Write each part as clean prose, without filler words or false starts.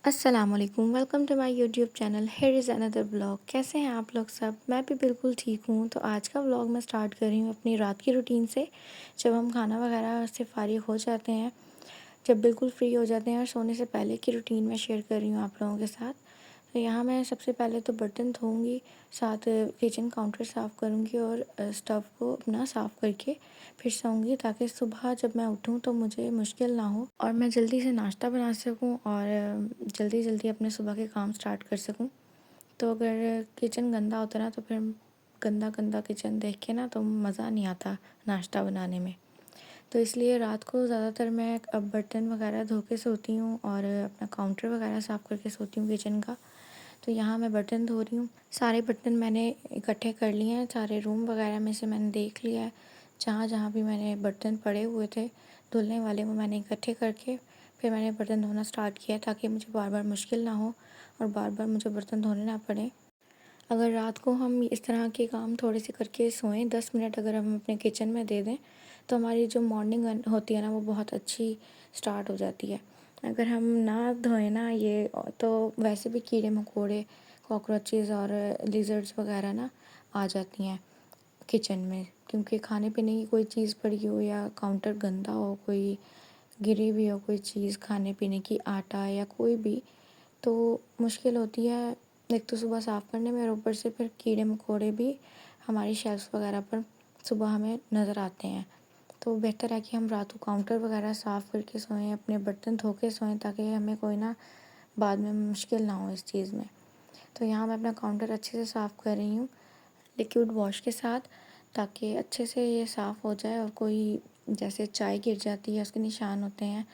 अस्सलामुअलैकुम, welcome to my YouTube channel. Here is another blog. कैसे हैं आप लोग सब? मैं भी बिल्कुल ठीक हूँ। तो आज का व्लॉग मैं स्टार्ट कर रही हूँ अपनी रात की रूटीन से। जब हम खाना वगैरह से फ़ारिग हो जाते हैं, जब बिल्कुल फ्री हो जाते हैं और सोने से पहले की रूटीन मैं शेयर कर रही हूँ आप लोगों के साथ। तो यहाँ मैं सबसे पहले तो बर्तन धोऊँगी, साथ किचन काउंटर साफ़ करूँगी और स्टव को अपना साफ़ करके फिर सोऊंगी, ताकि सुबह जब मैं उठूँ तो मुझे मुश्किल ना हो और मैं जल्दी से नाश्ता बना सकूँ और जल्दी जल्दी अपने सुबह के काम स्टार्ट कर सकूँ। तो अगर किचन गंदा होता ना तो फिर गंदा गंदा किचन देख के ना तो मज़ा नहीं आता नाश्ता बनाने में। तो इसलिए रात को ज़्यादातर मैं अब बर्तन वगैरह धो के सोती हूँ और अपना काउंटर वगैरह साफ़ करके सोती हूँ किचन का। तो यहाँ मैं बर्तन धो रही हूँ। सारे बर्तन मैंने इकट्ठे कर लिए हैं, सारे रूम वगैरह में से मैंने देख लिया है। जहाँ जहाँ भी मैंने बर्तन पड़े हुए थे धुलने वाले, वो मैंने इकट्ठे करके फिर मैंने बर्तन धोना स्टार्ट किया, ताकि मुझे बार बार मुश्किल ना हो और बार बार मुझे बर्तन धोने ना पड़े। अगर रात को हम इस तरह के काम थोड़े से करके सोएं, 10 मिनट अगर हम अपने किचन में दे दें, तो हमारी जो मॉर्निंग होती है ना वो बहुत अच्छी स्टार्ट हो जाती है। अगर हम ना धोएं ना ये, तो वैसे भी कीड़े मकोड़े, कॉकरोचेज़ और लिजर्ड्स वगैरह ना आ जाती हैं किचन में, क्योंकि खाने पीने की कोई चीज़ पड़ी हो या काउंटर गंदा हो, कोई गिरी हुई हो कोई चीज़ खाने पीने की, आटा या कोई भी, तो मुश्किल होती है एक तो सुबह साफ़ करने में, और ऊपर से फिर कीड़े मकोड़े भी हमारी शेल्फ्स वगैरह पर सुबह हमें नज़र आते हैं। तो बेहतर है कि हम रात को काउंटर वगैरह साफ़ करके सोएं, अपने बर्तन धो के सोएं, ताकि हमें कोई ना बाद में मुश्किल ना हो इस चीज़ में। तो यहाँ मैं अपना काउंटर अच्छे से साफ़ कर रही हूँ लिक्विड वॉश के साथ, ताकि अच्छे से ये साफ़ हो जाए और कोई जैसे चाय गिर जाती है उसके निशान होते हैं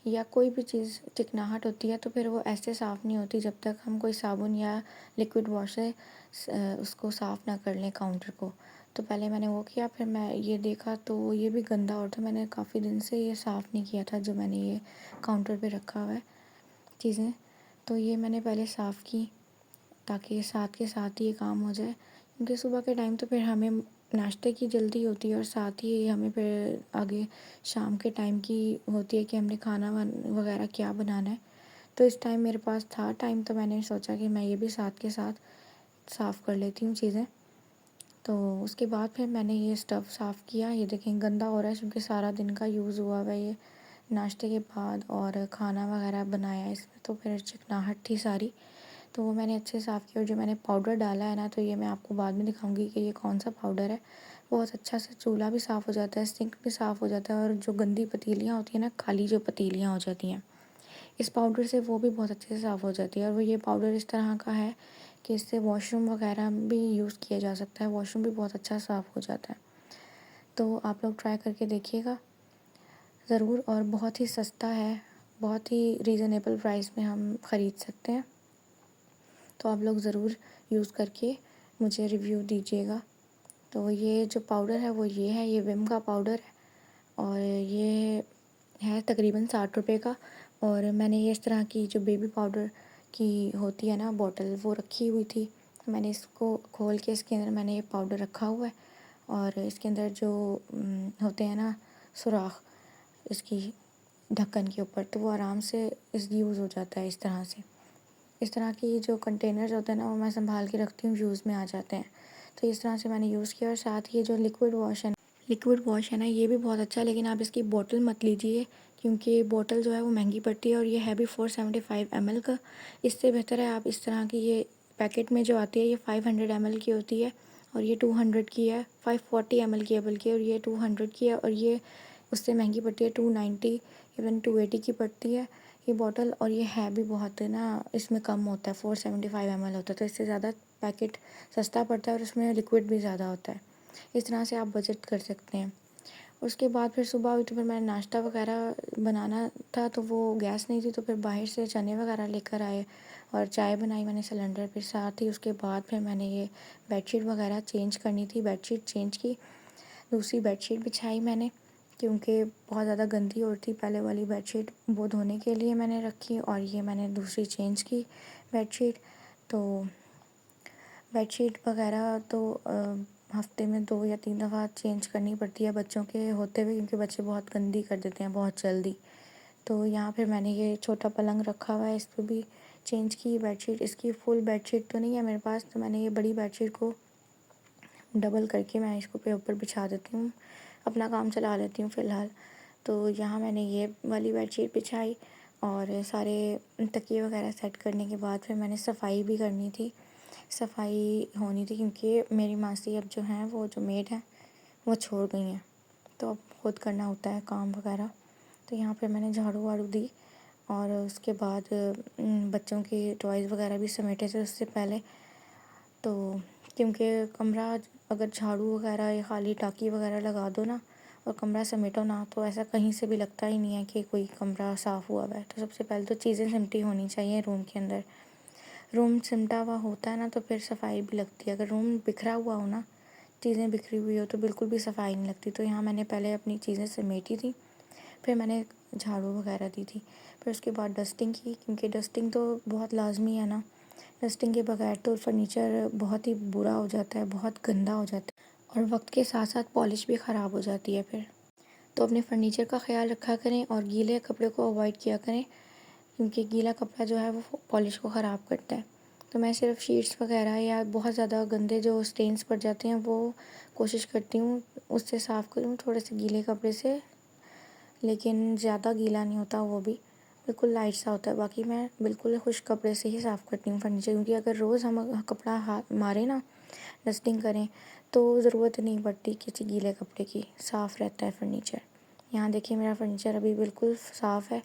या कोई भी चीज़ चिकनाहट होती है, तो फिर वो ऐसे साफ़ नहीं होती जब तक हम कोई साबुन या लिक्विड वॉश से उसको साफ़ ना कर लें काउंटर को। तो पहले मैंने वो किया, फिर मैं ये देखा तो ये भी गंदा हो रहा था। मैंने काफ़ी दिन से ये साफ़ नहीं किया था, जो मैंने ये काउंटर पे रखा हुआ है चीज़ें, तो ये मैंने पहले साफ़ की, ताकि साथ के साथ ही ये काम हो जाए। क्योंकि सुबह के टाइम तो फिर हमें नाश्ते की जल्दी होती है और साथ ही हमें फिर आगे शाम के टाइम की होती है कि हमने खाना वगैरह क्या बनाना है। तो इस टाइम मेरे पास था टाइम, तो मैंने सोचा कि मैं ये भी साथ के साथ साफ़ कर लेती हूँ चीज़ें। तो उसके बाद फिर मैंने ये स्टव साफ़ किया। ये देखें गंदा हो रहा है क्योंकि सारा दिन का यूज़ हुआ हुआ है ये नाश्ते के बाद, और खाना वगैरह बनाया इसमें, तो फिर चिकनाहट थी सारी, तो वो मैंने अच्छे से साफ़ किया। और जो मैंने पाउडर डाला है ना, तो ये मैं आपको बाद में दिखाऊंगी कि ये कौन सा पाउडर है। बहुत अच्छा से चूल्हा भी साफ़ हो जाता है, सिंक भी साफ़ हो जाता है, और जो गंदी पतीलियाँ होती हैं ना, खाली जो पतीलियाँ हो जाती हैं, इस पाउडर से वो भी बहुत अच्छे से साफ़ हो जाती है। और वो ये पाउडर इस तरह का है कि इससे वॉशरूम वगैरह भी यूज़ किया जा सकता है, वॉशरूम भी बहुत अच्छा साफ़ हो जाता है। तो आप लोग ट्राई करके देखिएगा ज़रूर, और बहुत ही सस्ता है, बहुत ही रीज़नेबल प्राइस में हम ख़रीद सकते हैं। तो आप लोग ज़रूर यूज़ करके मुझे रिव्यू दीजिएगा। तो ये जो पाउडर है वो ये है, ये विम का पाउडर है, और ये है तकरीबन 60 रुपए का। और मैंने ये इस तरह की जो बेबी पाउडर की होती है ना बॉटल, वो रखी हुई थी। मैंने इसको खोल के इसके अंदर मैंने ये पाउडर रखा हुआ है, और इसके अंदर जो होते हैं ना सुराख इसकी ढक्कन के ऊपर, तो वो आराम से इस यूज़ हो जाता है इस तरह से। इस तरह की जो कंटेनर्स होते हैं ना, वो मैं संभाल के रखती हूँ, यूज़ में आ जाते हैं। तो इस तरह से मैंने यूज़ किया। और साथ ही ये जो लिक्विड वॉश है ना, ये भी बहुत अच्छा है, लेकिन आप इसकी बोतल मत लीजिए, क्योंकि बोतल जो है वो महंगी पड़ती है, और ये है भी 475 ml का। इससे बेहतर है आप इस तरह की ये पैकेट में जो आती है, ये 500 ml की होती है, और ये 200 की है, 540 ml की है बल्कि, और ये 200 की है, और ये उससे महंगी पड़ती है, 290 इवन 280 की पड़ती है ये बॉटल। और ये है भी बहुत है ना, इसमें कम होता है, 475 ml होता है, तो इससे ज़्यादा पैकेट सस्ता पड़ता है और उसमें लिक्विड भी ज़्यादा होता है। इस तरह से आप बजट कर सकते हैं। उसके बाद फिर सुबह हुई तो फिर मैंने नाश्ता वगैरह बनाना था, तो वो गैस नहीं थी, तो फिर बाहर से चने वगैरह लेकर आए और चाय बनाई मैंने सिलेंडर पे। साथ ही उसके बाद फिर मैंने ये बेडशीट वगैरह चेंज करनी थी, बेडशीट चेंज की, दूसरी बेडशीट बिछाई मैंने, क्योंकि बहुत ज़्यादा गंदी हो रही थी पहले वाली बेडशीट, वो धोने के लिए मैंने रखी, और ये मैंने दूसरी चेंज की बेडशीट। तो बेडशीट वगैरह तो हफ्ते में 2 या 3 दफ़ा चेंज करनी पड़ती है बच्चों के होते हुए, क्योंकि बच्चे बहुत गंदी कर देते हैं बहुत जल्दी। तो यहाँ फिर मैंने ये छोटा पलंग रखा हुआ है, इस पर भी चेंज की बेडशीट। इसकी फुल बेडशीट तो नहीं है मेरे पास, तो मैंने ये बड़ी बेडशीट को डबल करके मैं इसको पे ऊपर बिछा देती हूँ, अपना काम चला लेती हूँ फ़िलहाल। तो यहाँ मैंने ये वाली बेडशीट बिछाई और सारे तकिए वगैरह सेट करने के बाद फिर मैंने सफाई भी करनी थी, सफाई होनी थी, क्योंकि मेरी मासी अब जो हैं वो जो मेड है वो छोड़ गई हैं, तो अब खुद करना होता है काम वगैरह। तो यहाँ पे मैंने झाड़ू वाड़ू दी और उसके बाद बच्चों की टॉयज़ वगैरह भी समेटे थे उससे पहले। तो क्योंकि कमरा अगर झाड़ू वगैरह या खाली टाँकी वगैरह लगा दो ना और कमरा समेटो ना, तो ऐसा कहीं से भी लगता ही नहीं है कि कोई कमरा साफ़ हुआ है। तो सबसे पहले तो चीज़ें सिमटी होनी चाहिए रूम के अंदर। रूम सिमटा हुआ होता है ना तो फिर सफाई भी लगती है। अगर रूम बिखरा हुआ हो ना, चीज़ें बिखरी हुई हो, तो बिल्कुल भी सफाई नहीं लगती। तो यहाँ मैंने पहले अपनी चीज़ें समेटी थी, फिर मैंने झाड़ू वगैरह दी थी, फिर उसके बाद डस्टिंग की, क्योंकि डस्टिंग तो बहुत लाजमी है ना। डस्टिंग के बगैर तो फर्नीचर बहुत ही बुरा हो जाता है, बहुत गंदा हो जाता है और वक्त के साथ साथ पॉलिश भी ख़राब हो जाती है फिर। तो अपने फर्नीचर का ख्याल रखा करें और गीले कपड़े को अवॉइड किया करें, क्योंकि गीला कपड़ा जो है वो पॉलिश को ख़राब करता है। तो मैं सिर्फ शीट्स वगैरह या बहुत ज़्यादा गंदे जो स्टेन्स पड़ जाते हैं वो कोशिश करती हूँ उससे साफ़ करूँ थोड़े से गीले कपड़े से, लेकिन ज़्यादा गीला नहीं होता, वो भी बिल्कुल लाइट सा होता है। बाकी मैं बिल्कुल खुश्क कपड़े से ही साफ़ करती हूँ फर्नीचर, क्योंकि अगर रोज़ हम कपड़ा हाथ मारें ना, डस्टिंग करें, तो ज़रूरत नहीं पड़ती किसी गीले कपड़े की, साफ़ रहता है फर्नीचर। यहाँ देखिए मेरा फर्नीचर अभी बिल्कुल साफ़ है।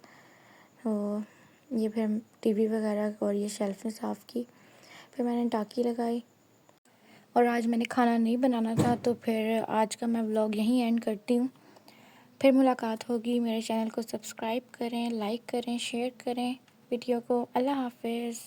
तो ये फिर टीवी वगैरह और ये शेल्फ़ में साफ़ की, फिर मैंने टाँकी लगाई और आज मैंने खाना नहीं बनाना था, तो फिर आज का मैं व्लॉग यहीं एंड करती हूँ। फिर मुलाकात होगी। मेरे चैनल को सब्सक्राइब करें, लाइक करें, शेयर करें वीडियो को। अल्लाह हाफ़िज़।